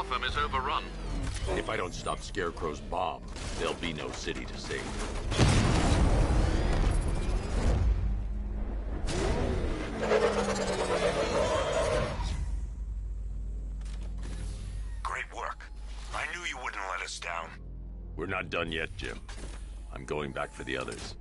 Arkham is overrun. If I don't stop Scarecrow's bomb, there'll be no city to save. Great work. I knew you wouldn't let us down. We're not done yet, Jim. I'm going back for the others.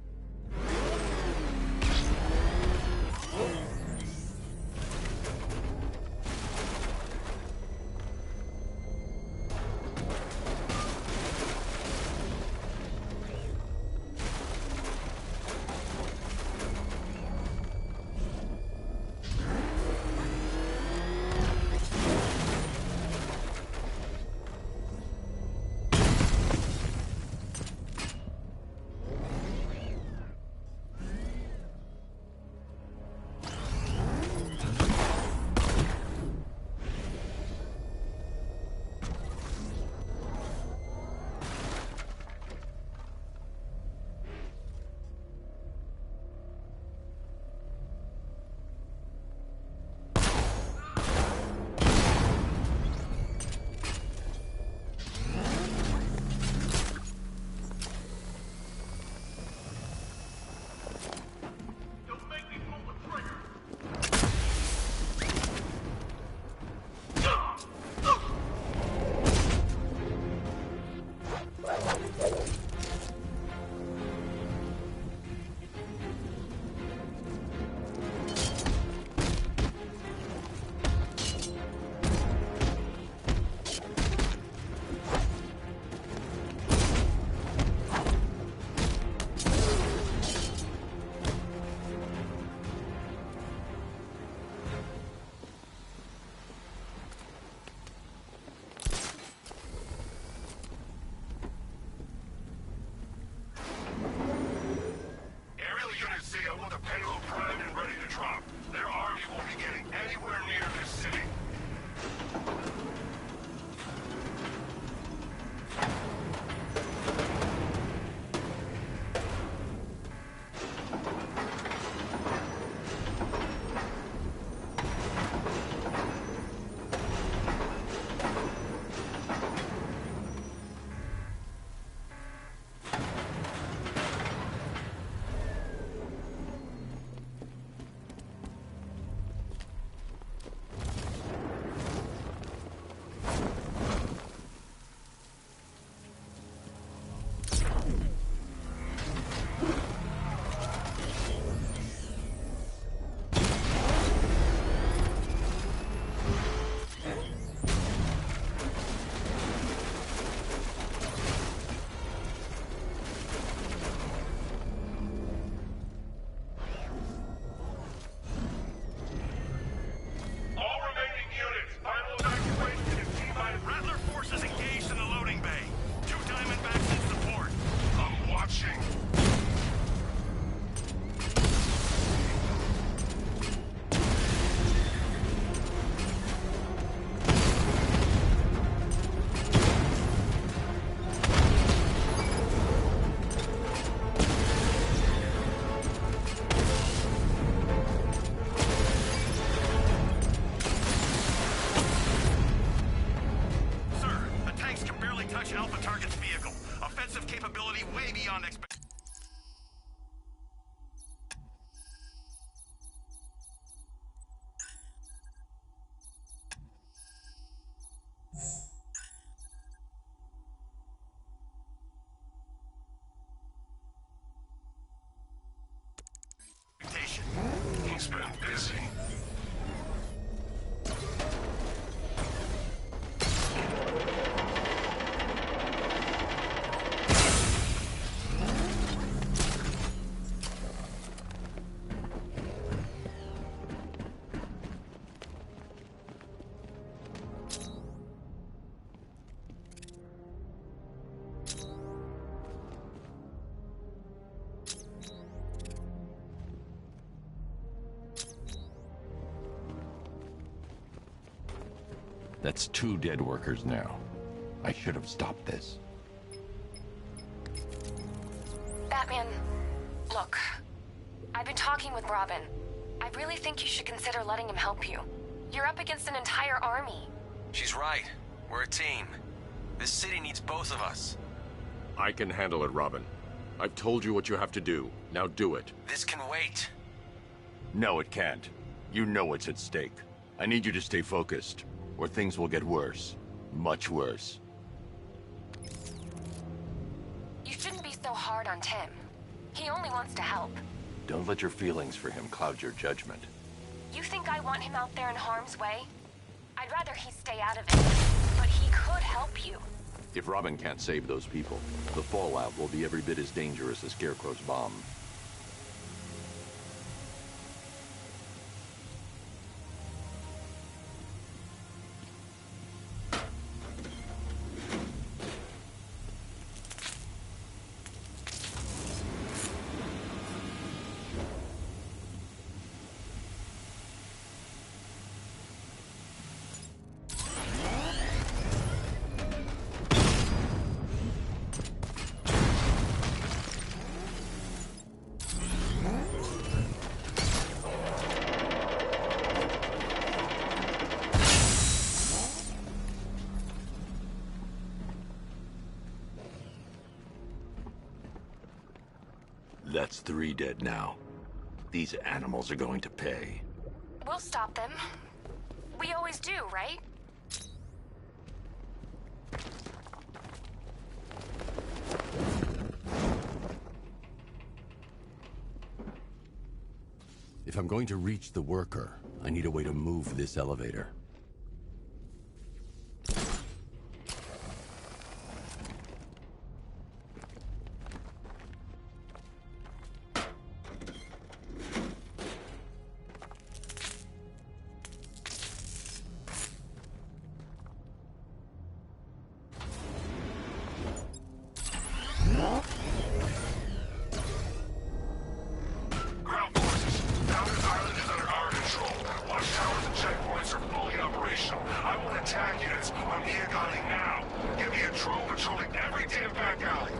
He's been busy. That's 2 dead workers now. I should have stopped this. Batman, look. I've been talking with Robin. I really think you should consider letting him help you. You're up against an entire army. She's right. We're a team. This city needs both of us. I can handle it, Robin. I've told you what you have to do. Now do it. This can wait. No, it can't. You know what's at stake. I need you to stay focused, or things will get worse. Much worse. You shouldn't be so hard on Tim. He only wants to help. Don't let your feelings for him cloud your judgment. You think I want him out there in harm's way? I'd rather he stay out of it. But he could help you. If Robin can't save those people, the fallout will be every bit as dangerous as Scarecrow's bomb. That's 3 dead now. These animals are going to pay. We'll stop them. We always do, right? If I'm going to reach the worker, I need a way to move this elevator. Ground forces, now this island is under our control. Watchtowers and checkpoints are fully operational. I want attack units on Diagonally now. Give me a drone patrolling every damn back alley.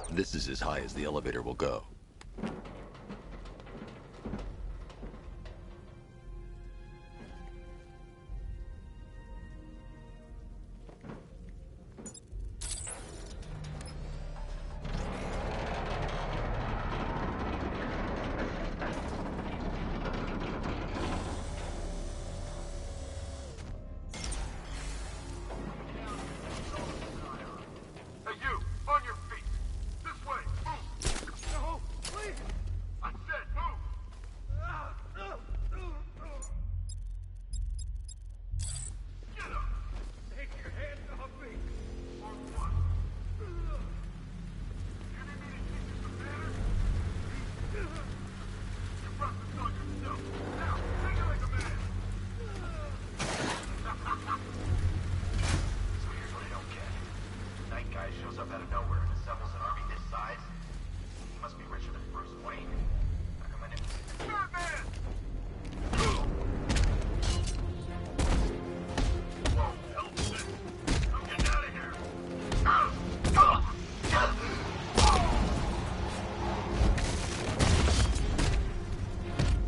This is as high as the elevator will go. Hey, you! On your feet! This way! Move! No! Please! I said move! Get up! Take your hands off me! Or what? You need me to teach you some manners? You brought this on yourself! Now, take it like a man! So here's what I don't get. Night guy shows up out of nowhere and assembles an army this size. He must be richer than Bruce Wayne. How come I didn't see this? Batman! Help this! I'm getting out of here!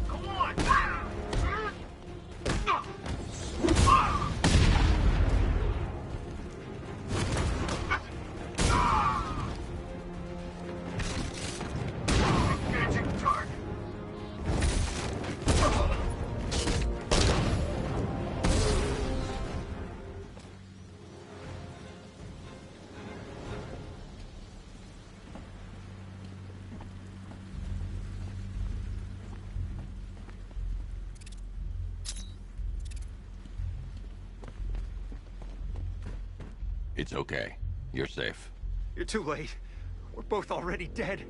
Come on! Engaging target! It's okay. You're safe. You're too late. We're both already dead.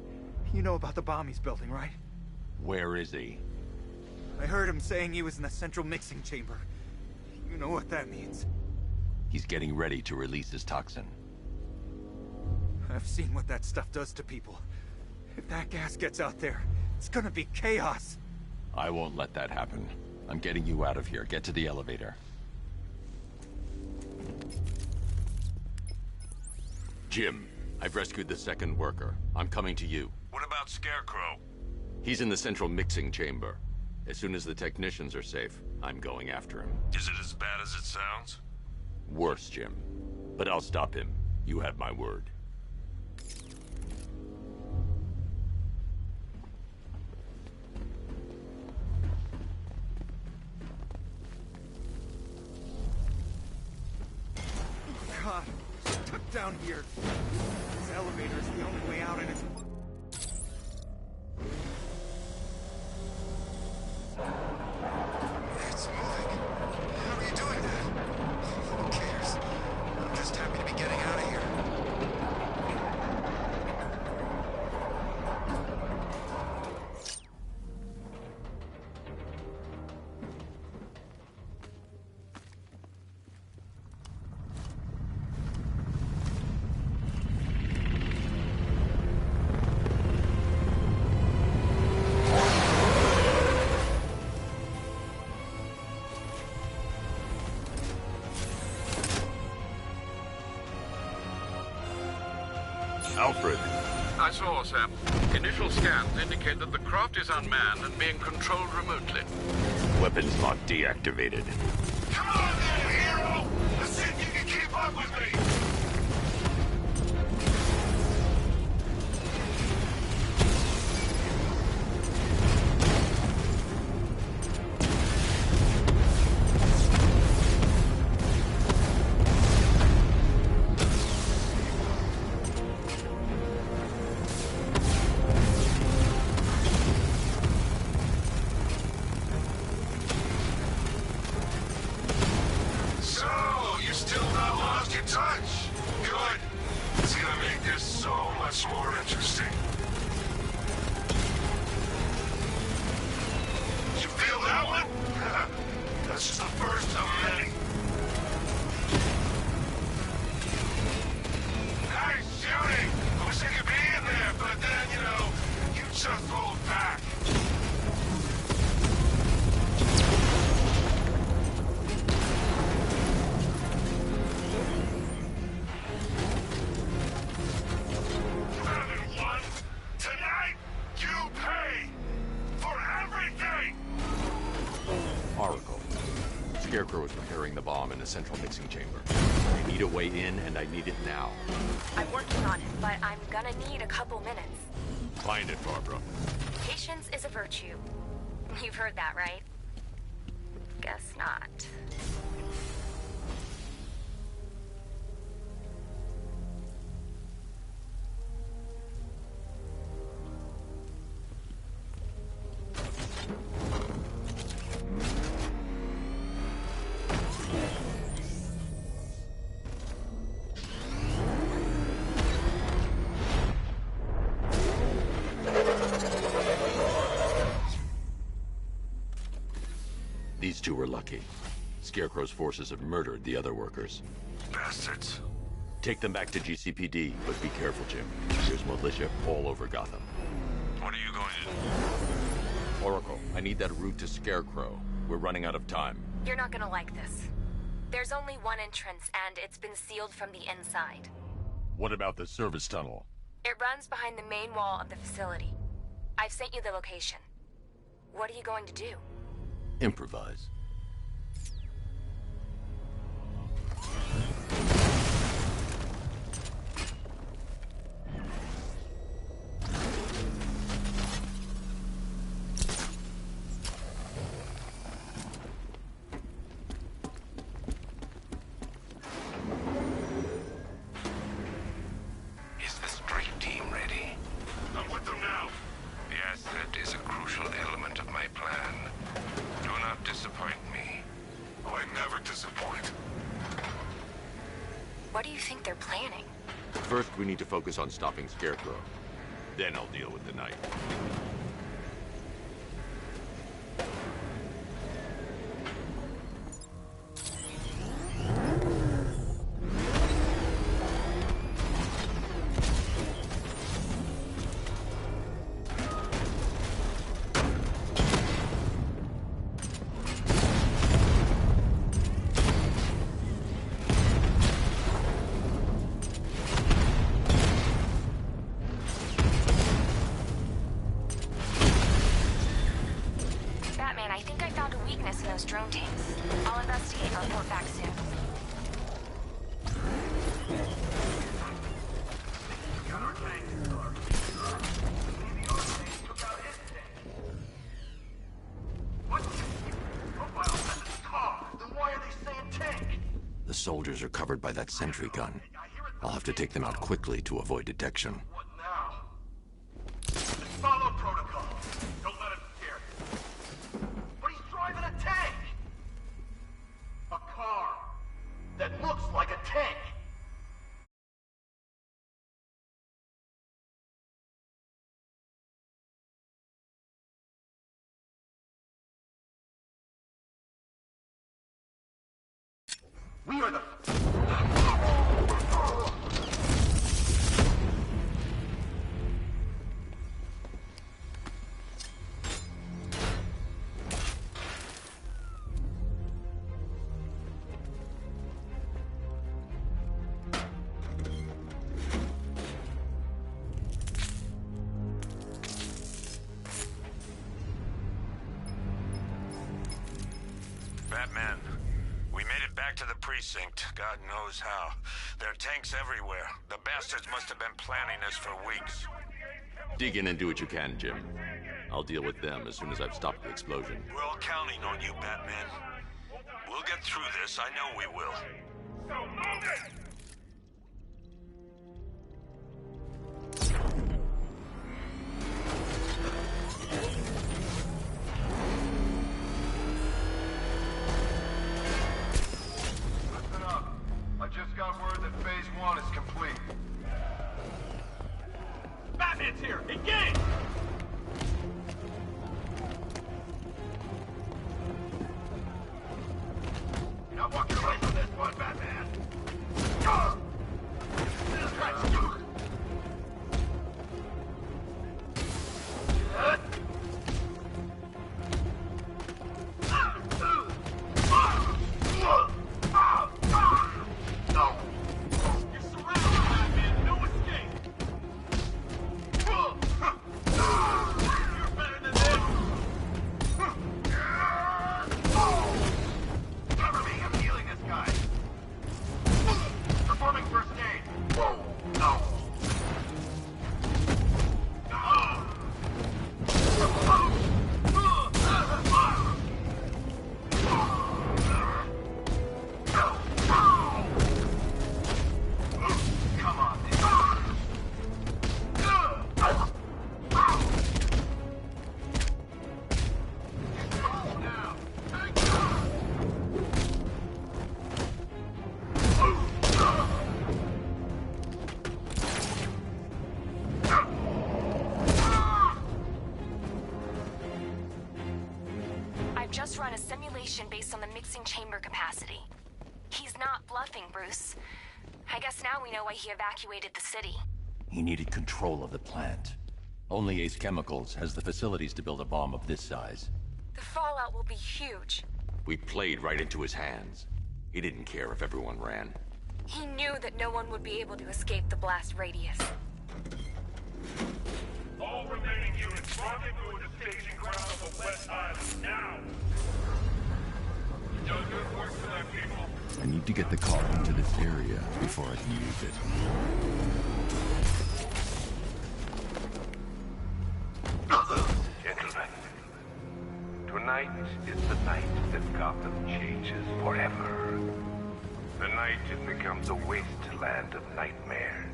You know about the bomb he's building, right? Where is he? I heard him saying he was in the central mixing chamber. You know what that means. He's getting ready to release his toxin. I've seen what that stuff does to people. If that gas gets out there, it's gonna be chaos. I won't let that happen. I'm getting you out of here. Get to the elevator. Jim, I've rescued the second worker. I'm coming to you. What about Scarecrow? He's in the central mixing chamber. As soon as the technicians are safe, I'm going after him. Is it as bad as it sounds? Worse, Jim. But I'll stop him. You have my word. God, stuck down here. This elevator is the only way out, and it's... It's moving. How are you doing that? Who cares? I'm just happy to be getting out of here. Alfred. I saw, sir. Initial scans indicate that the craft is unmanned and being controlled remotely. Weapons lock deactivated. Come on then, hero! Let's see if you can keep up with me! Scarecrow is preparing the bomb in the central mixing chamber. I need a way in, and I need it now. I'm working on it, but I'm gonna need a couple minutes. Find it, Barbara. Patience is a virtue. You've heard that, right? Guess not. These two were lucky. Scarecrow's forces have murdered the other workers. Bastards. Take them back to GCPD, but be careful, Jim. There's militia all over Gotham. What are you going to do? Oracle, I need that route to Scarecrow. We're running out of time. You're not gonna like this. There's only one entrance, and it's been sealed from the inside. What about the service tunnel? It runs behind the main wall of the facility. I've sent you the location. What are you going to do? Improvise. Is the strike team ready? I'm with them now. The asset is a crucial element of my plan. Do not disappoint me. Oh, I never disappoint. What do you think they're planning? First, we need to focus on stopping Scarecrow. Then I'll deal with the Knight. those drone tanks. I'll investigate and report back soon. The soldiers are covered by that sentry gun. I'll have to take them out quickly to avoid detection. What now? Just follow protocol. Don't let him scare you. But he's driving a tank! A car that looks like a tank! We are the... Batman, we made it back to the precinct. God knows how. There are tanks everywhere. The bastards must have been planning this for weeks. Dig in and do what you can, Jim. I'll deal with them as soon as I've stopped the explosion. We're all counting on you, Batman. We'll get through this. I know we will. So move it! Listen up. I just got word that Phase 1 is complete. Batman's here! Engage! Not walking away from this one, Batman! You're surrounded, Batman! No escape! You're better than this! Cover me! I'm healing this guy! Performing first aid! No! Come on, I've just run a simulation based on the mixing chamber capacity. He's not bluffing, Bruce. I guess now we know why he evacuated the city. He needed control of the plant. Only Ace Chemicals has the facilities to build a bomb of this size. The fallout will be huge. We played right into his hands. He didn't care if everyone ran. He knew that no one would be able to escape the blast radius. All remaining units, rendezvous at the staging ground of the West Island, now! You done good work for that, people. I need to get the car into this area before I can use it. Gentlemen, tonight is the night that Gotham changes forever. The night it becomes a wasteland of nightmares,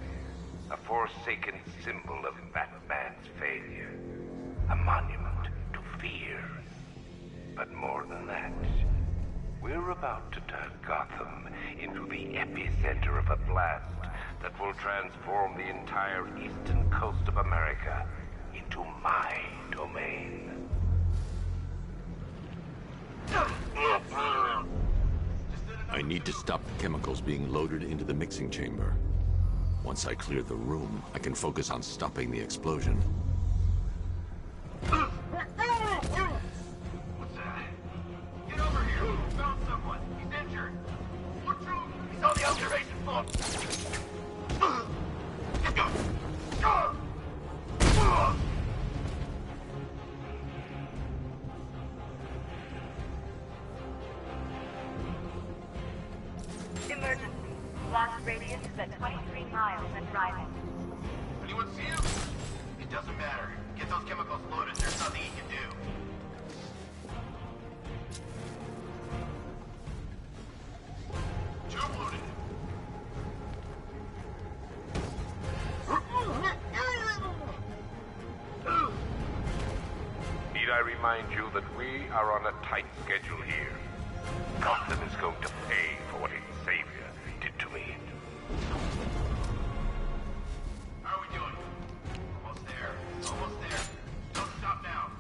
a forsaken symbol of Batman's failure, a monument to fear. But more than that, we're about to turn Gotham into the epicenter of a blast that will transform the entire eastern coast of America into my domain. I need to stop the chemicals being loaded into the mixing chamber. Once I clear the room, I can focus on stopping the explosion. What's that? Get over here! Found someone! He's injured! Look through! He's on the observation floor! get those chemicals loaded, there's nothing he can do. Tube loaded. Need I remind you that we are on a tight schedule here? Gotham is going to pay for what its savior did to me. How are we doing? Almost there. Almost there. Don't stop now.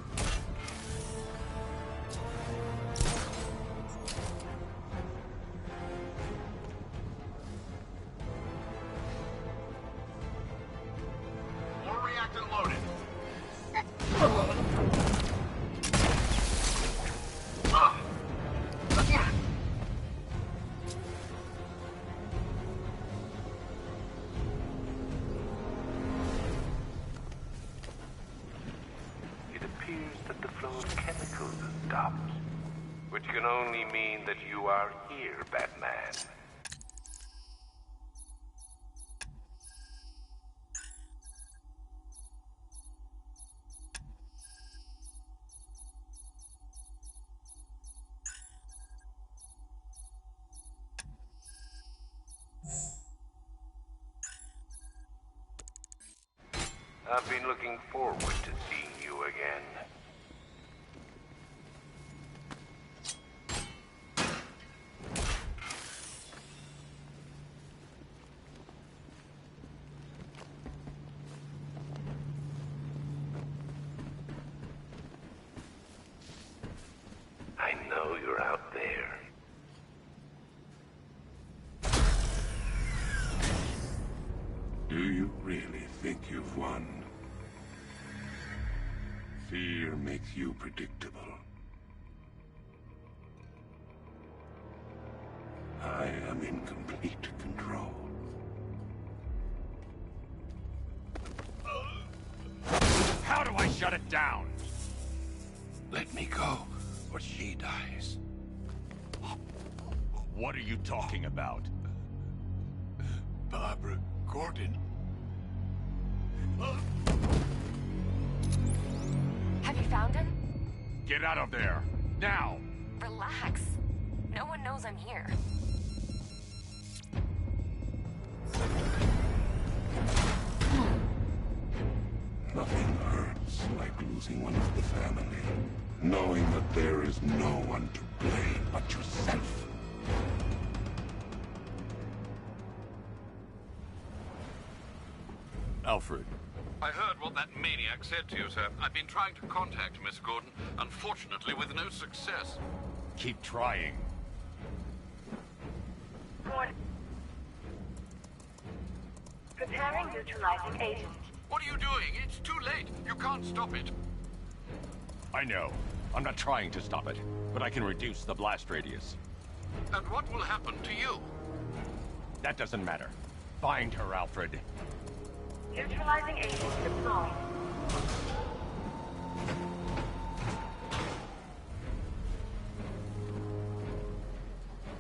More reactant loaded. It appears that the flow of chemicals has stopped, which can only mean that you are here, Batman. I've been looking forward to seeing you again. I know you're out there. Do you really think you've won? Fear makes you predictable. I am in complete control. How do I shut it down? Let me go, or she dies. What are you talking about? Barbara Gordon. Have you found him? Get out of there! Now! Relax. No one knows I'm here. Nothing hurts like losing one of the family. Knowing that there is no one to blame but yourself. Alfred. I heard what that maniac said to you, sir. I've been trying to contact Miss Gordon, unfortunately with no success. Keep trying. Preparing neutralizing agent. What are you doing? It's too late. You can't stop it. I know. I'm not trying to stop it, but I can reduce the blast radius. And what will happen to you? That doesn't matter. Find her, Alfred. Neutralizing agent deployed.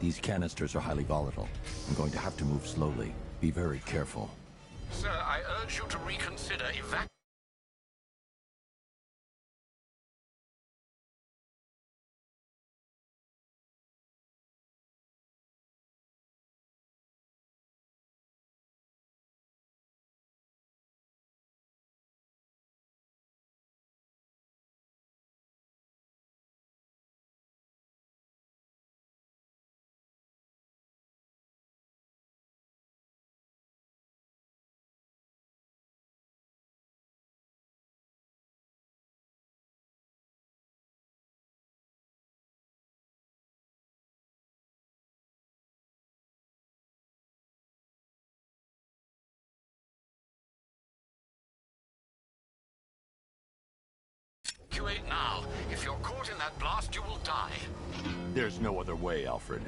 These canisters are highly volatile. I'm going to have to move slowly. Be very careful. Sir, I urge you to reconsider evacuating. Now. If you're caught in that blast, you will die. There's no other way, Alfred.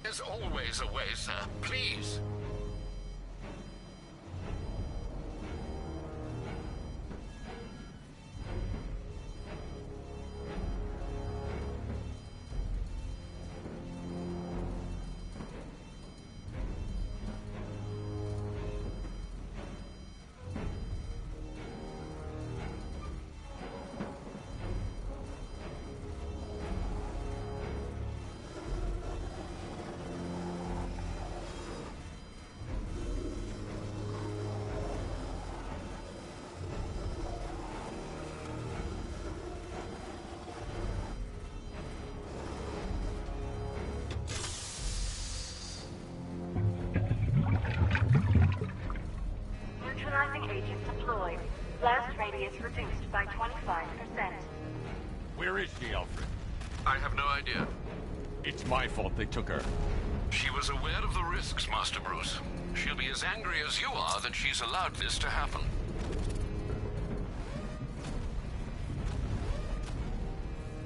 There's always a way, sir. Please. Blast radius reduced by 25%. Where is she, Alfred? I have no idea. It's my fault they took her. She was aware of the risks, Master Bruce. She'll be as angry as you are that she's allowed this to happen.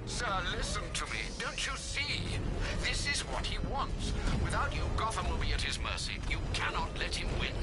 Sir, listen to me. Don't you see? This is what he wants. Without you, Gotham will be at his mercy. You cannot let him win.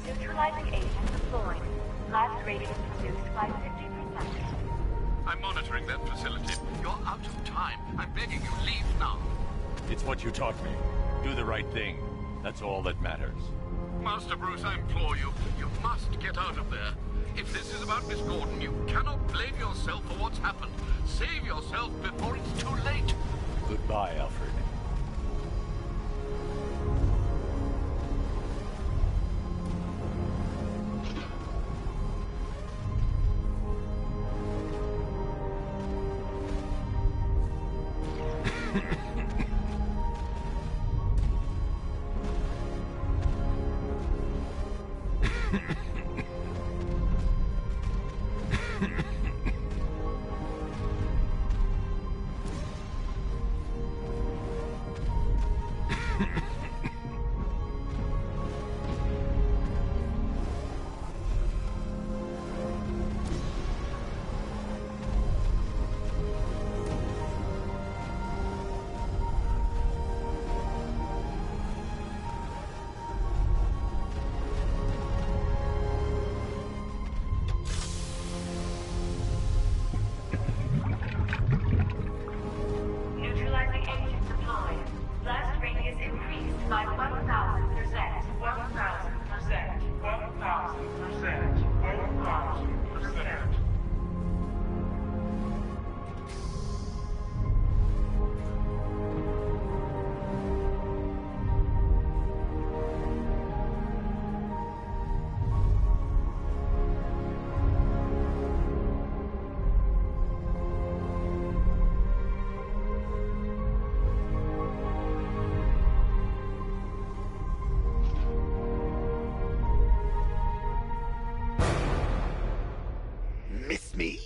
Neutralizing agent deployed. Blast radius reduced by 50%. I'm monitoring that facility. You're out of time. I'm begging you, leave now. It's what you taught me. Do the right thing. That's all that matters. Master Bruce, I implore you, you must get out of there. If this is about Miss Gordon, you cannot blame yourself for what's happened. Save yourself before it's too late. Goodbye, Alfred. Neutralizing agent deployed. Blast radius increased by 1,000%. 1,000%. 1,000%. 1,000%. Miss me?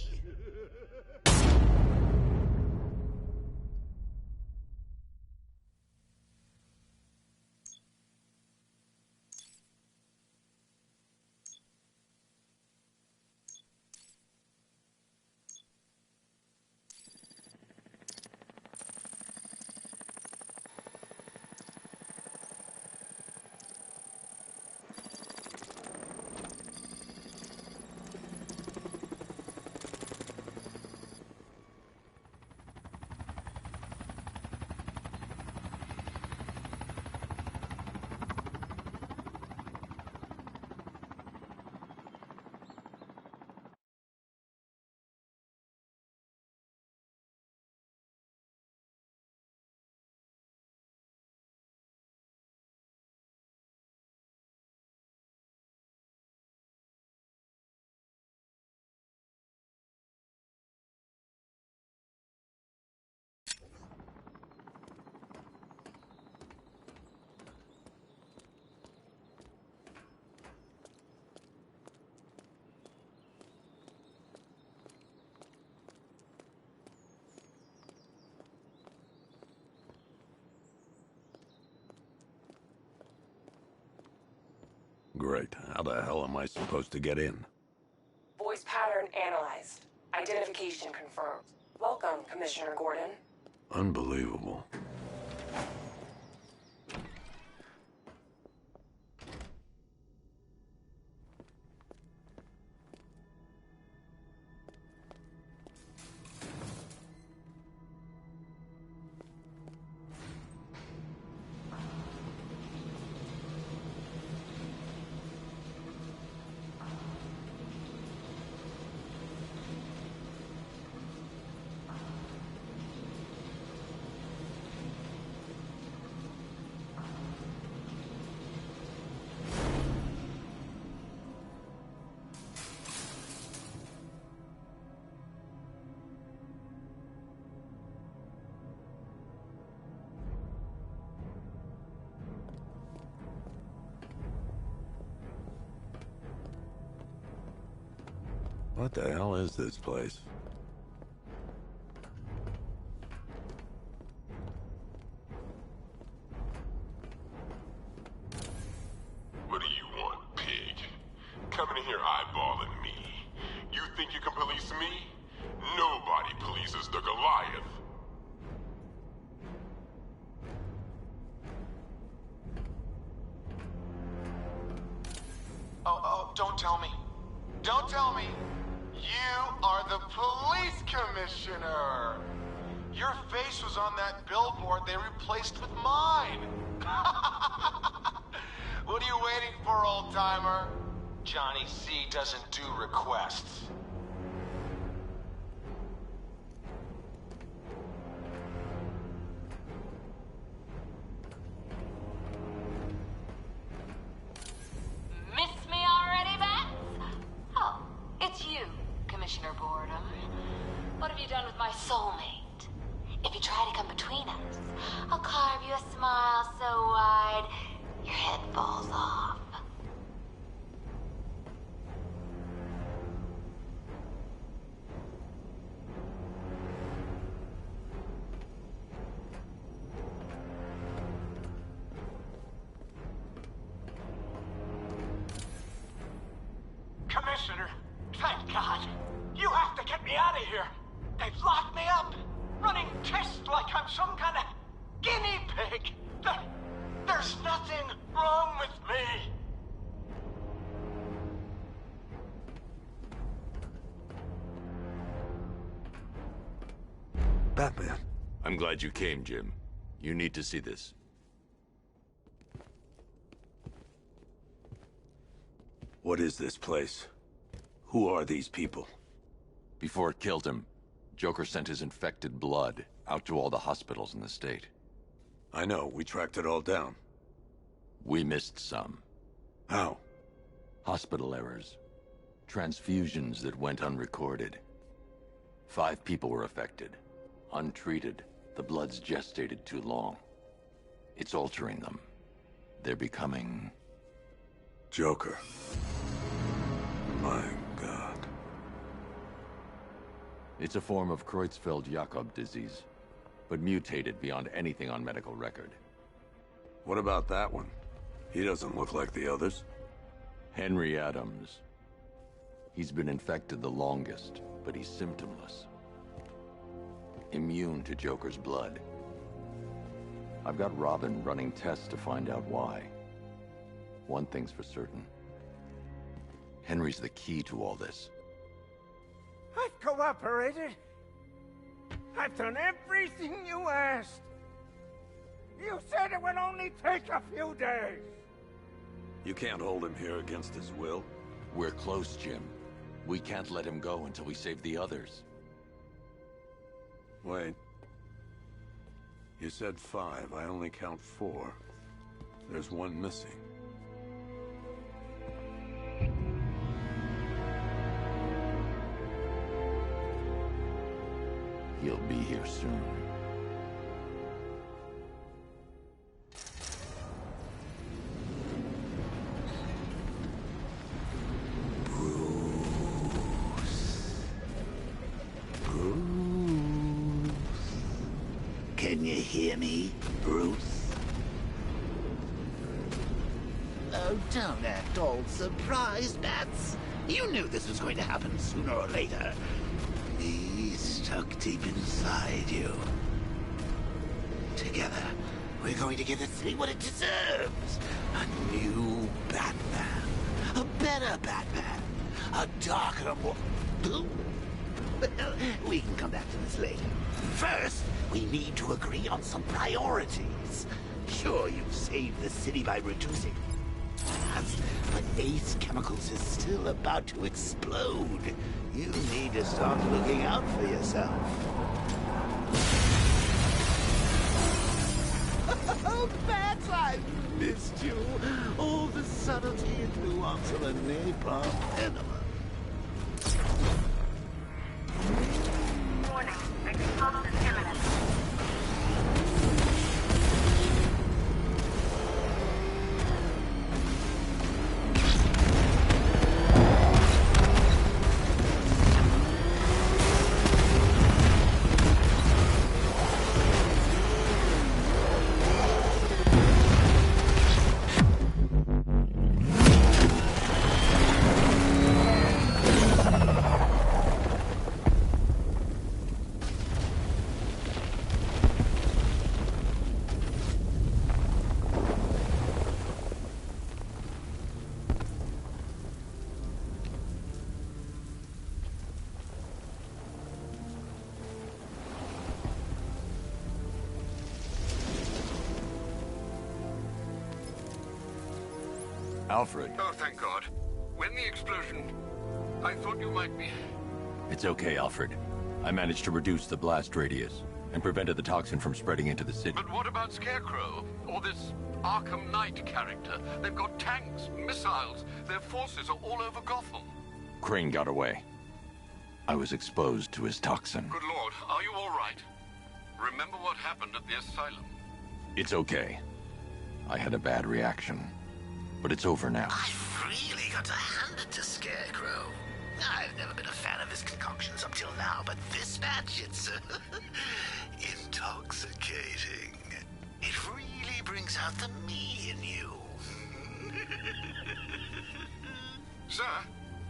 Great. How the hell am I supposed to get in? Voice pattern analyzed. Identification confirmed. Welcome, Commissioner Gordon. Unbelievable. What the hell is this place? What do you want, pig? Coming in here eyeballing me. You think you can police me? Nobody polices the Goliath. Oh, don't tell me. Don't tell me. You are the police commissioner. Your face was on that billboard they replaced with mine. What are you waiting for, old-timer? Johnny C doesn't do requests. Miss me already, Bats? Oh, it's you, Commissioner Boredom. What have you done with my soulmate? If you try to come between us, I'll carve you a smile so wide, your head falls off. Commissioner, thank God. You have to get me out of here. They've locked me up, running tests like I'm some kind of guinea pig. There's nothing wrong with me. Batman. I'm glad you came, Jim. You need to see this. What is this place? Who are these people? Before it killed him, Joker sent his infected blood out to all the hospitals in the state. I know, we tracked it all down. We missed some. How? Hospital errors. Transfusions that went unrecorded. 5 people were affected. Untreated, the blood's gestated too long. It's altering them. They're becoming... Joker. My God. It's a form of Creutzfeldt-Jakob disease, but mutated beyond anything on medical record. What about that one? He doesn't look like the others. Henry Adams. He's been infected the longest, but he's symptomless. Immune to Joker's blood. I've got Robin running tests to find out why. One thing's for certain. Henry's the key to all this. I've cooperated. I've done everything you asked. You said it would only take a few days. You can't hold him here against his will. We're close, Jim. We can't let him go until we save the others. Wait. You said 5. I only count 4. There's one missing. He'll be here soon. Can you hear me, Bruce? Oh, don't act all surprised, Bats. You knew this was going to happen sooner or later. Me stuck deep inside you. Together, we're going to give the city what it deserves. A new Batman. A better Batman. A darker, more... Well, we can come back to this later. First, we need to agree on some priorities. Sure, you've saved the city by reducing gas, but Ace Chemicals is still about to explode. You need to start looking out for yourself. Oh, Bats, I've missed you. All the subtlety and nuance of a napalm enema. Warning, explosive imminent. Alfred. Oh, thank God. When the explosion... I thought you might be... It's okay, Alfred. I managed to reduce the blast radius and prevented the toxin from spreading into the city. But what about Scarecrow? Or this Arkham Knight character? They've got tanks, missiles. Their forces are all over Gotham. Crane got away. I was exposed to his toxin. Good Lord, are you all right? Remember what happened at the asylum? It's okay. I had a bad reaction. But it's over now. I've really got to hand it to Scarecrow. I've never been a fan of his concoctions up till now, but this batch, it's intoxicating. It really brings out the me in you. Sir,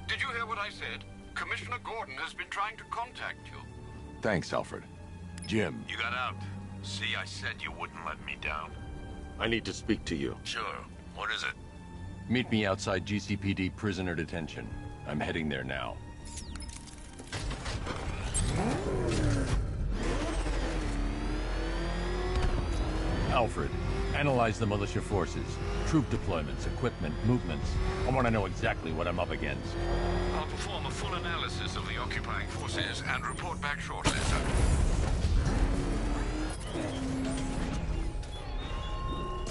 did you hear what I said? Commissioner Gordon has been trying to contact you. Thanks, Alfred. Jim. You got out. See, I said you wouldn't let me down. I need to speak to you. Sure. What is it? Meet me outside GCPD prisoner detention. I'm heading there now. Alfred, analyze the militia forces, troop deployments, equipment, movements. I want to know exactly what I'm up against. I'll perform a full analysis of the occupying forces and report back shortly, sir.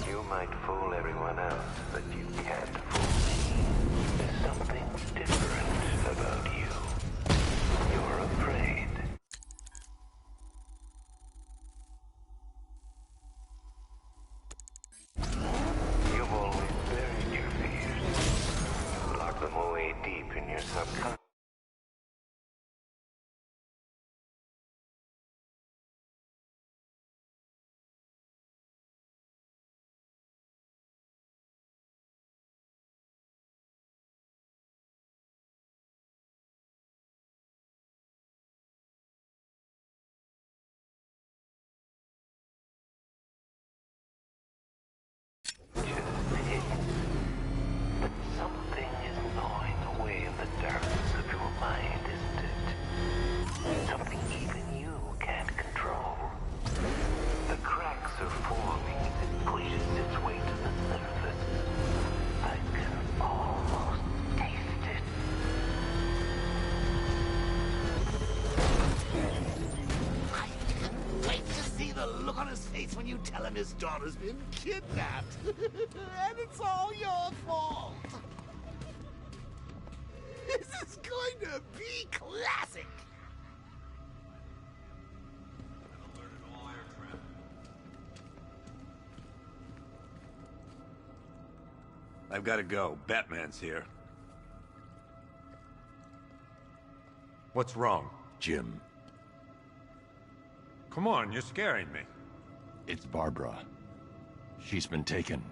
You might fool everyone else, but you can't fool me. There's something different about you. You're afraid. You've always buried your fears. Lock them away deep in your subconscious. Something is gnawing away in the darkness of your mind, isn't it? Something even you can't control. The cracks are forming as it pushes its way to the surface. I can almost taste it. I can't wait to see the look on his face when you tell him his daughter's been kidnapped. And it's all your fault. This is going to be classic. I've got to go. Batman's here. What's wrong? Jim. Come on, you're scaring me. It's Barbara. She's been taken.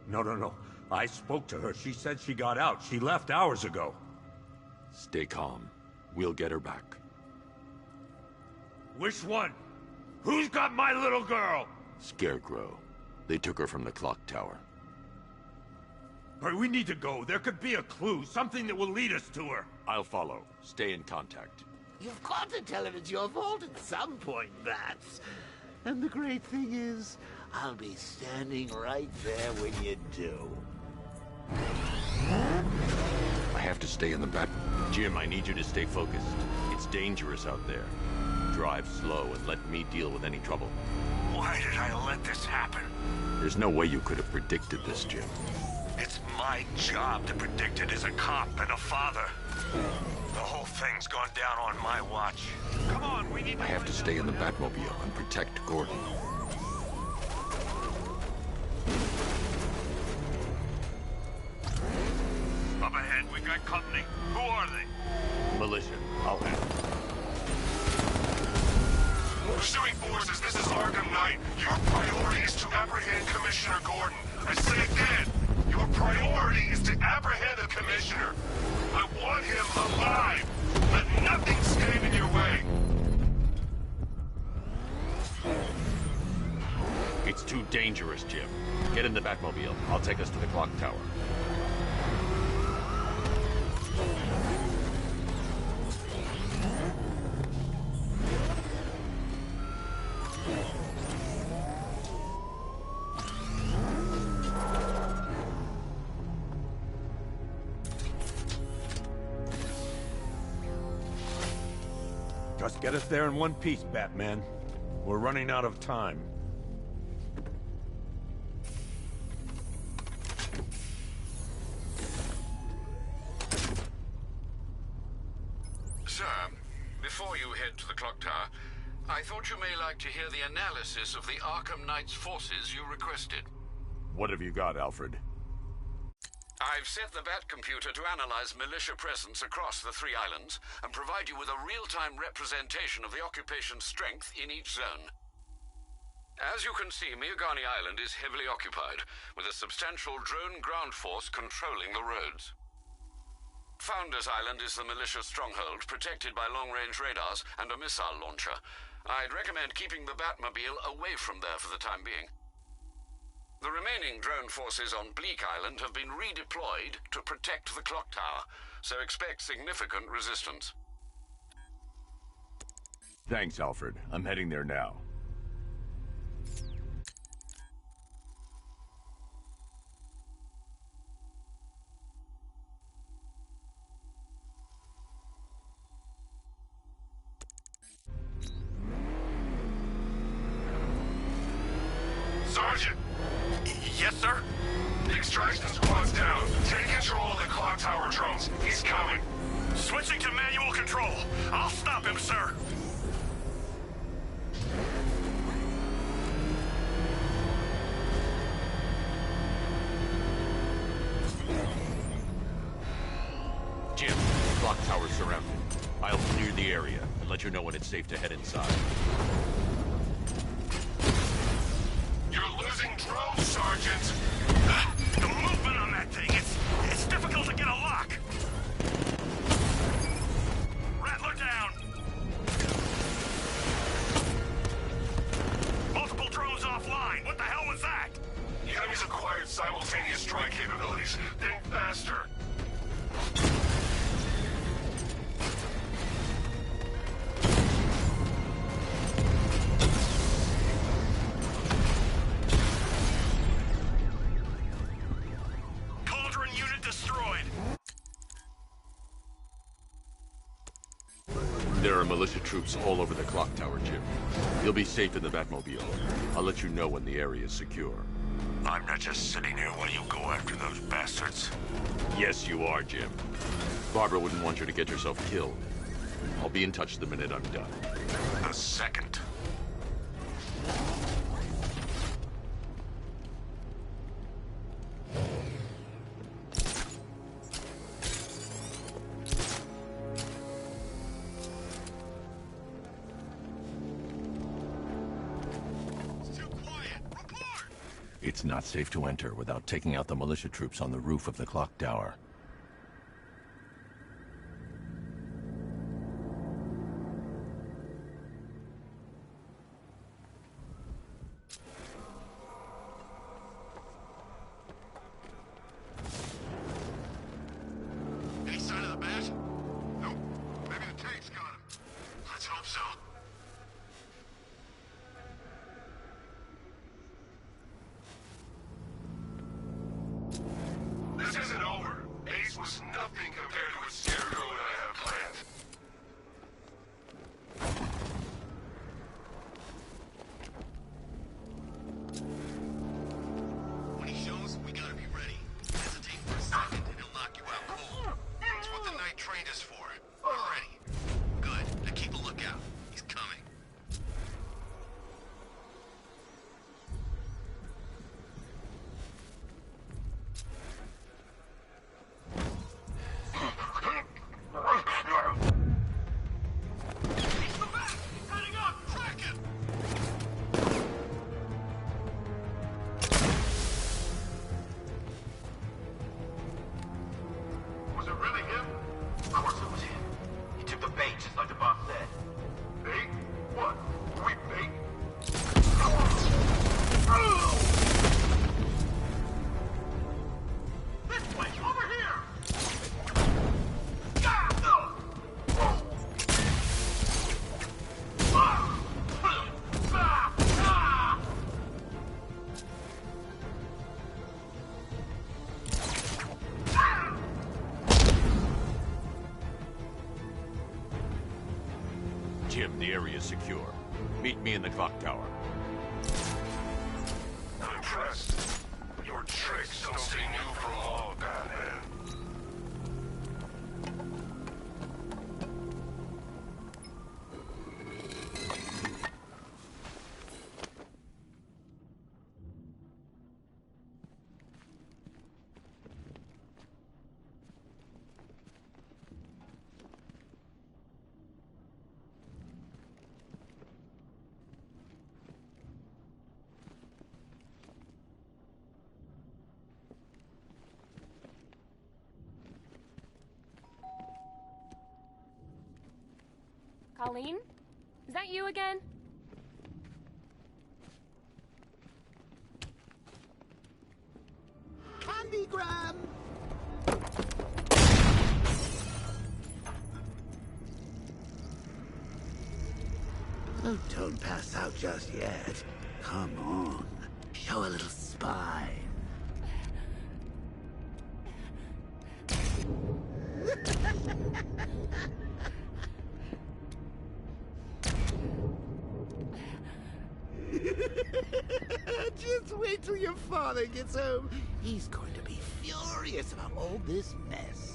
No. I spoke to her. She said she got out. She left hours ago. Stay calm. We'll get her back. Which one? Who's got my little girl? Scarecrow. They took her from the clock tower. All right, we need to go. There could be a clue, something that will lead us to her. I'll follow. Stay in contact. You've got to tell him it's your fault at some point, Bats. And the great thing is, I'll be standing right there when you do. I have to stay in the back. Jim, I need you to stay focused. It's dangerous out there. Drive slow and let me deal with any trouble. Why did I let this happen? There's no way you could have predicted this, Jim. It's my job to predict it as a cop and a father. The whole thing's gone down on my watch. Come on, we need to... I have to stay in the Batmobile and protect Gordon. Up ahead, we got company. Who are they? Militia. I'll handle it. Pursuing forces, this is Arkham Knight. Your priority is to apprehend Commissioner Gordon. I say again, your priority is to apprehend the Commissioner. I want him alive. Let nothing stand in your way. It's too dangerous, Jim. Get in the Batmobile. I'll take us to the clock tower. Just get us there in one piece, Batman. We're running out of time. Sir, before you head to the clock tower, I thought you may like to hear the analysis of the Arkham Knight's forces you requested. What have you got, Alfred? I've set the Bat computer to analyze militia presence across the 3 islands and provide you with a real-time representation of the occupation's strength in each zone. As you can see, Miagani Island is heavily occupied, with a substantial drone ground force controlling the roads. Founders Island is the militia stronghold, protected by long-range radars and a missile launcher. I'd recommend keeping the Batmobile away from there for the time being. The remaining drone forces on Bleak Island have been redeployed to protect the clock tower, so expect significant resistance. Thanks, Alfred. I'm heading there now. Sergeant! Yes, sir? The extraction squad's down. Take control of the clock tower drones. He's coming. Switching to manual control. I'll stop him, sir. Jim, the clock tower's surrounded. I'll clear the area and let you know when it's safe to head inside. You're losing drones, Sergeant! The movement on that thing, it's difficult to get a lock. Rattler down. Multiple drones offline. What the hell was that? The enemy's acquired simultaneous strike capabilities. Think faster. There are militia troops all over the clock tower, Jim. You'll be safe in the Batmobile. I'll let you know when the area is secure. I'm not just sitting here while you go after those bastards. Yes, you are, Jim. Barbara wouldn't want you to get yourself killed. I'll be in touch the minute I'm done. The second. It's not safe to enter without taking out the militia troops on the roof of the clock tower. Any sign of the bat? Nope. Maybe the tank's got him. Let's hope so. This isn't over. Ace was nothing compared to what Scarecrow and I have planned. When he shows, we gotta be ready. Hesitate for a second and he'll knock you out cold. It's what the night trained us for. We're ready. Good. Now keep a lookout. He's coming. He's the bat! Heading up! Track him! Was it really him? Of course it was him. He took the bait just like the boss said. Bait? What? We bait? This way! Over here! Jim, the area is secure. Meet me in the clock tower. I'm impressed. Your tricks don't stay new for long, Batman. Colleen? Is that you again? Candygram! Oh, don't pass out just yet. Come on. Show a little spine. Just wait till your father gets home. He's going to be furious about all this mess.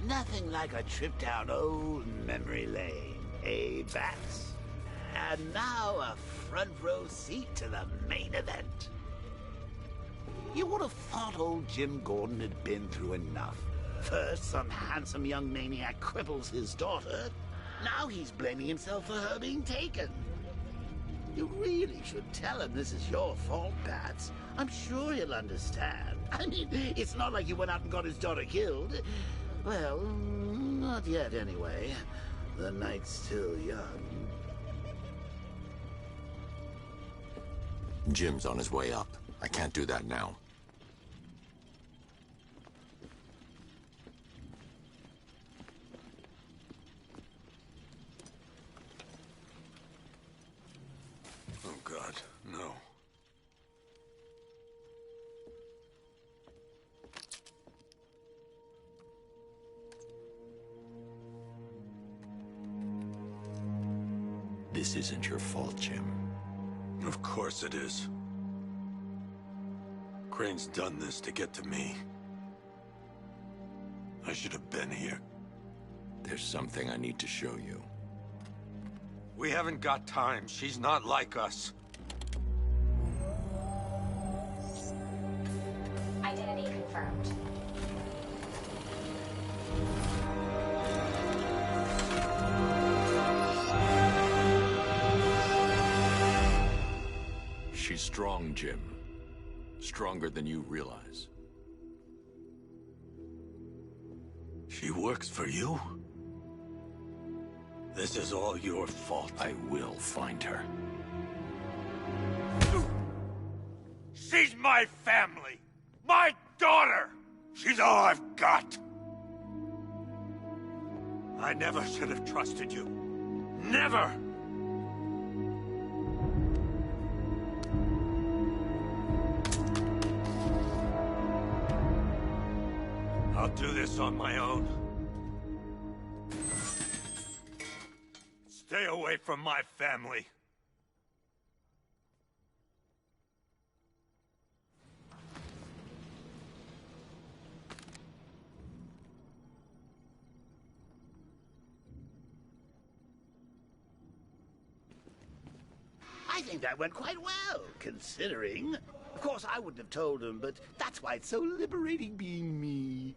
Nothing like a trip down old memory lane, eh, Bats? And now a front row seat to the main event. You would have thought old Jim Gordon had been through enough. First, some handsome young maniac cripples his daughter. Now he's blaming himself for her being taken. You really should tell him this is your fault, Bats. I'm sure he'll understand. I mean, it's not like you went out and got his daughter killed. Well, not yet anyway. The night's still young. Jim's on his way up. I can't do that now. Oh, God. This isn't your fault, Jim. Of course it is. Crane's done this to get to me. I should have been here. There's something I need to show you. We haven't got time. She's not like us. Identity confirmed. She's strong, Jim. Stronger than you realize. She works for you? This is all your fault. I will find her. She's my family! My daughter! She's all I've got! I never should have trusted you. Never! I'll do this on my own. Stay away from my family. I think that went quite well, considering. Of course, I wouldn't have told him, but that's why it's so liberating being me.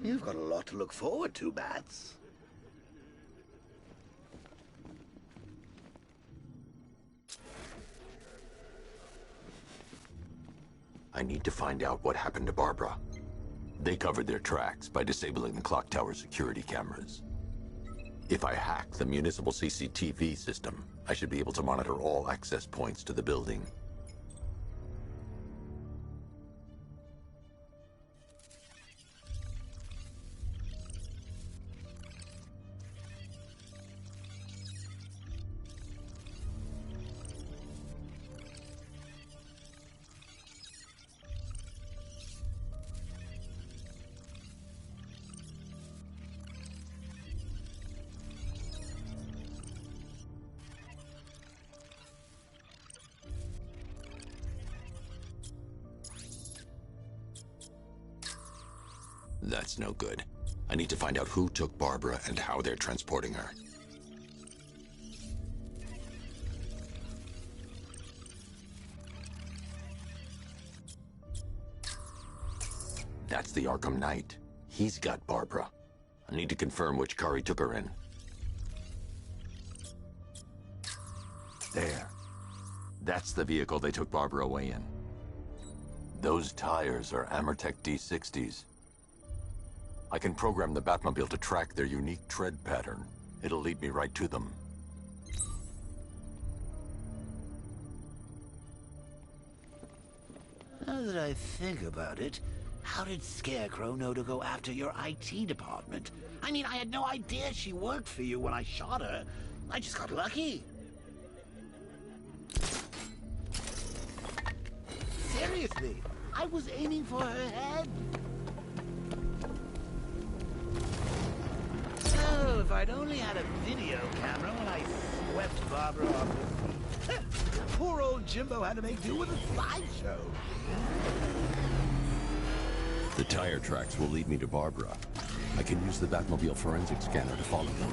You've got a lot to look forward to, Bats. I need to find out what happened to Barbara. They covered their tracks by disabling the clock tower security cameras. If I hack the municipal CCTV system, I should be able to monitor all access points to the building. That's no good. I need to find out who took Barbara and how they're transporting her. That's the Arkham Knight. He's got Barbara. I need to confirm which car he took her in. There. That's the vehicle they took Barbara away in. Those tires are Amertech D60s. I can program the Batmobile to track their unique tread pattern. It'll lead me right to them. Now that I think about it, how did Scarecrow know to go after your IT department? I mean, I had no idea she worked for you when I shot her. I just got lucky. Seriously, I was aiming for her head. Oh, if I'd only had a video camera when I swept Barbara off the feet. Poor old Jimbo had to make do with a slideshow. The tire tracks will lead me to Barbara. I can use the Batmobile forensic scanner to follow them.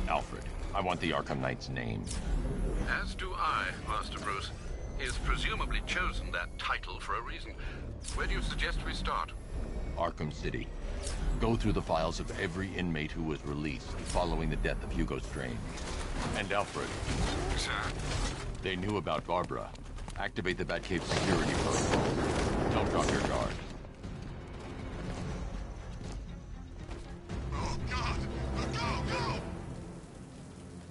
Alfred, I want the Arkham Knight's name. As do I, Master Bruce. He's presumably chosen that title for a reason. Where do you suggest we start? Arkham City. Go through the files of every inmate who was released following the death of Hugo Strange. And Alfred. Sir? They knew about Barbara. Activate the Batcave security protocol. Don't drop your guard. Oh, God! Go!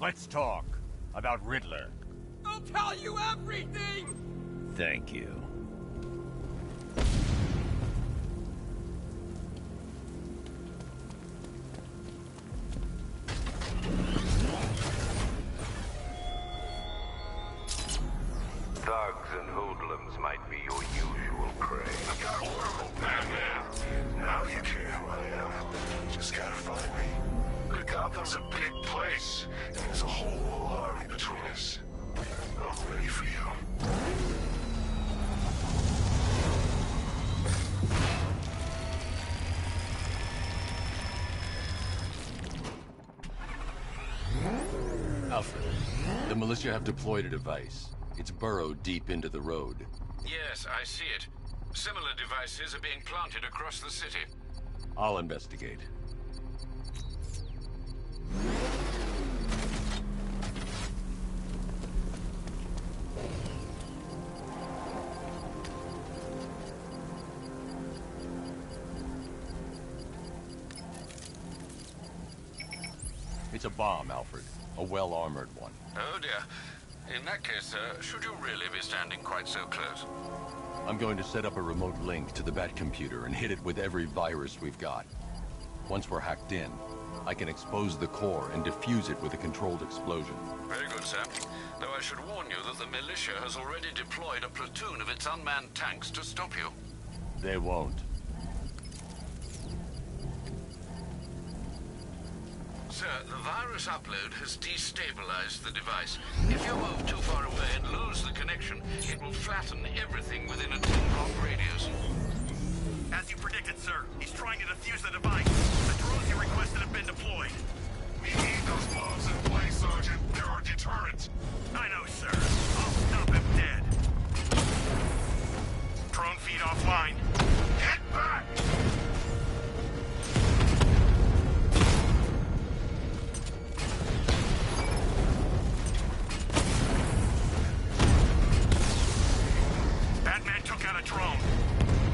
Let's talk about Riddler. I'll tell you everything! Thank you. Thugs and hoodlums might be your usual prey. just gotta find me. But Gotham's a big place, and there's a whole army between us. I'm ready for you. Alfred, the militia have deployed a device. It's burrowed deep into the road. Yes, I see it. Similar devices are being planted across the city. I'll investigate. It's a bomb, Alfred. A well-armored one. Oh dear. In that case, should you really be standing quite so close? I'm going to set up a remote link to the Bat computer and hit it with every virus we've got. Once we're hacked in, I can expose the core and defuse it with a controlled explosion. Very good, sir. Though I should warn you that the militia has already deployed a platoon of its unmanned tanks to stop you. They won't. Sir, the virus upload has destabilized the device. If you move too far away and lose the connection, it will flatten everything within a 10-block radius. As you predicted, sir, he's trying to defuse the device. The drones you requested have been deployed. We need those bombs in place, Sergeant. They're our deterrent. I know, sir. I'll stop him dead. Drone feed offline. Get back! Batman took out a drone.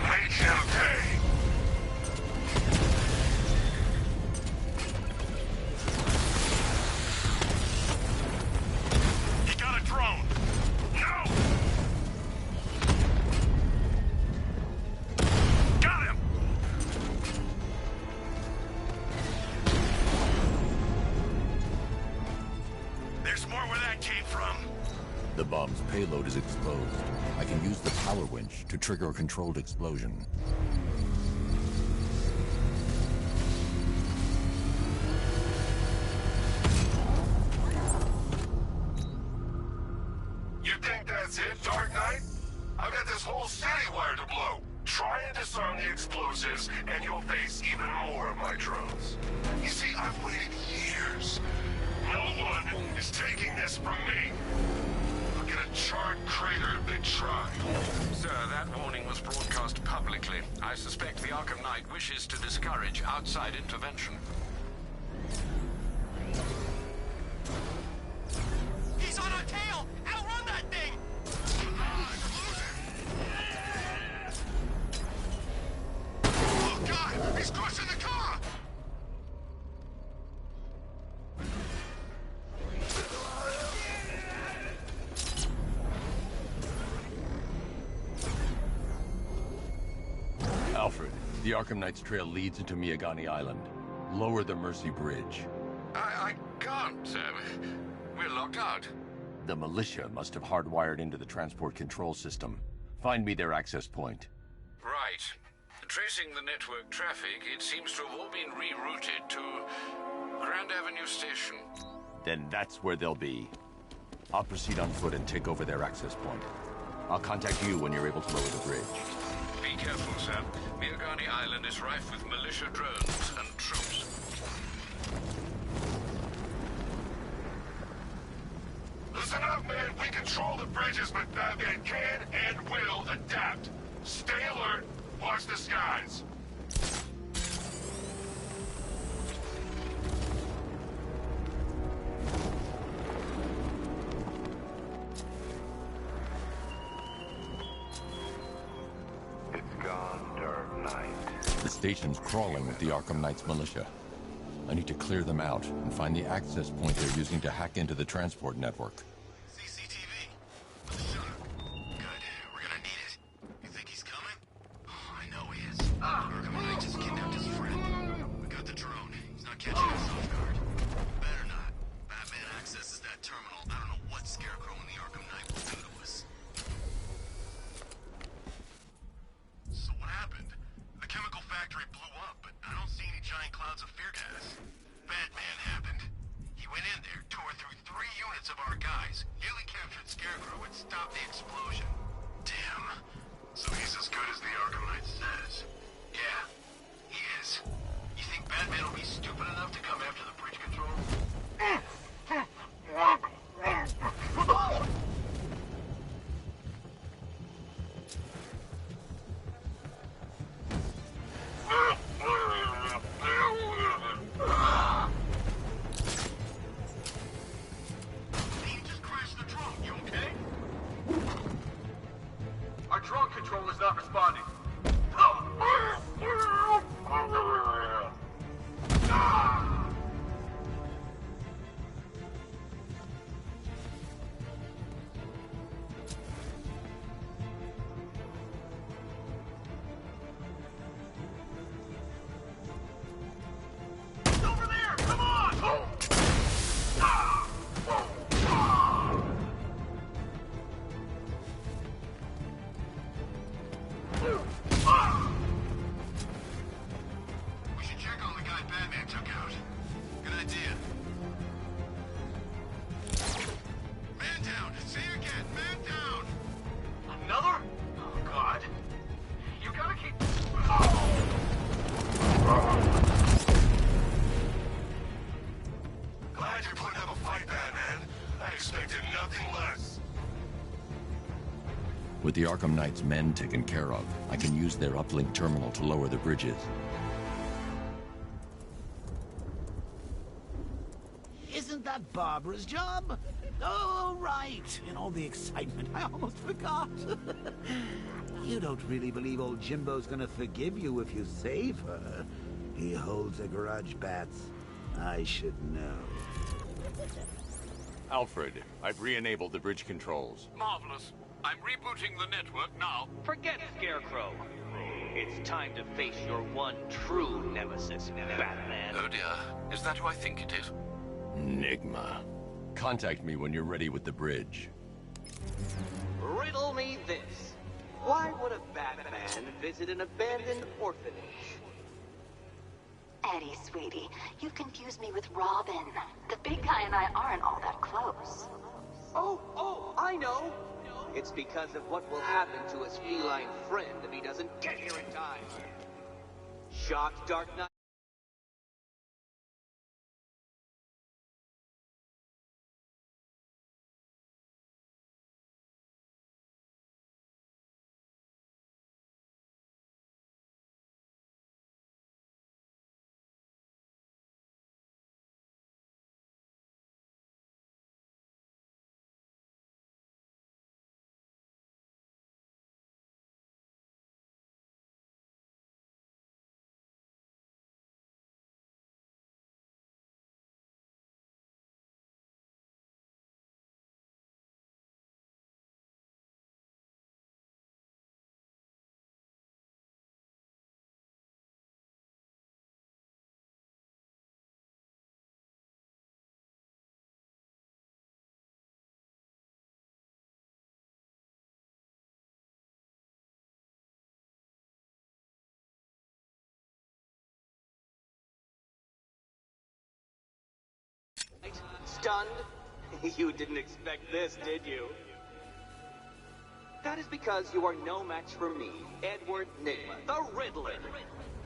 Make him pay! He got a drone! No! Got him! There's more where that came from. The bomb's payload is exposed. I can use the power winch to trigger a controlled explosion. You think that's it, Dark Knight? I've got this whole city wired to blow. Try and disarm the explosives, and you'll face even more of my drones. You see, I've waited years. No one is taking this from me. Look at a charred crater if they try. Sir, that warning was broadcast publicly. I suspect the Arkham Knight wishes to discourage outside intervention. He's on our tail! Outrun that thing! Oh, God! He's crushing the car! Alfred, the Arkham Knight's trail leads into Miagani Island. Lower the Mercy Bridge. I can't, sir. We're locked out. The militia must have hardwired into the transport control system. Find me their access point. Right. Tracing the network traffic, it seems to have all been rerouted to Grand Avenue Station. Then that's where they'll be. I'll proceed on foot and take over their access point. I'll contact you when you're able to lower the bridge. Be careful, sir. Miagani Island is rife with militia drones and troops. Listen up, man. We control the bridges, but Batman can and will adapt. Stay alert. Watch the skies. It's gone, Dark Knight. The station's crawling with the Arkham Knight's militia. I need to clear them out and find the access point they're using to hack into the transport network. CCTV. With a shot. Good. We're gonna need it. You think he's coming? Oh, I know he is. Arkham Knight just kidnapped his friend. We got the drone. He's not catching us off guard. Better not. Batman accesses that terminal. I don't know what Scarecrow and the Arkham Knight will do to us. So what happened? The chemical factory blew up, but I don't see any giant clouds of the fear gas. Batman happened. He went in there, tore through 3 units of our guys, nearly captured Scarecrow and stopped the explosion. Damn. So he's as good as the Arkham Knight says. Yeah, he is. You think Batman will be stupid enough to come after the bridge control? Dean just crashed the drone. You okay? Our drone control is not responding. Over there! Come on! We should check on the guy Batman took out. Good idea. Man down! Say again, man down! Another? Oh, God. You gotta keep... Glad you're putting up a fight, Batman. I expected nothing less. With the Arkham Knight's men taken care of, I can use their uplink terminal to lower the bridges. Isn't that Barbara's job? Oh, right. In all the excitement, I almost forgot. You don't really believe old Jimbo's gonna forgive you if you save her. He holds a grudge, Bats. I should know. Alfred, I've re-enabled the bridge controls. Marvelous. I'm rebooting the network now. Forget Scarecrow. It's time to face your one true nemesis, Batman. Oh dear. Is that who I think it is? Enigma. Contact me when you're ready with the bridge. Riddle me this. Why would a Batman visit an abandoned orphanage? Eddie, sweetie, you confused me with Robin. The big guy and I aren't all that close. Oh, I know. It's because of what will happen to his feline friend if he doesn't get here in time. Shocked, Dark Knight? Stunned? You didn't expect this, did you? That is because you are no match for me, Edward Nigma, the Riddler,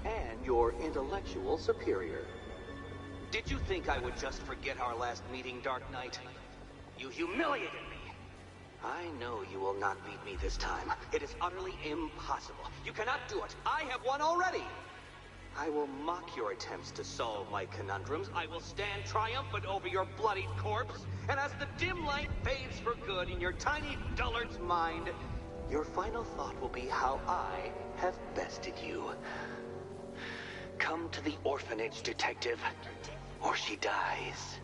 and your intellectual superior. Did you think I would just forget our last meeting, Dark Knight? You humiliated me. I know you will not beat me this time. It is utterly impossible. You cannot do it. I have won already. I will mock your attempts to solve my conundrums. I will stand triumphant over your bloodied corpse. And as the dim light fades for good in your tiny dullard's mind, your final thought will be how I have bested you. Come to the orphanage, detective, or she dies.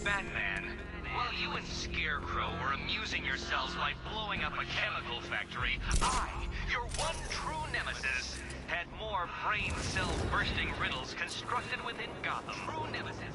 Batman, while you and Scarecrow were amusing yourselves by blowing blowing up a chemical factory, I, your one true nemesis, had more brain cell bursting riddles constructed within Gotham. True nemesis.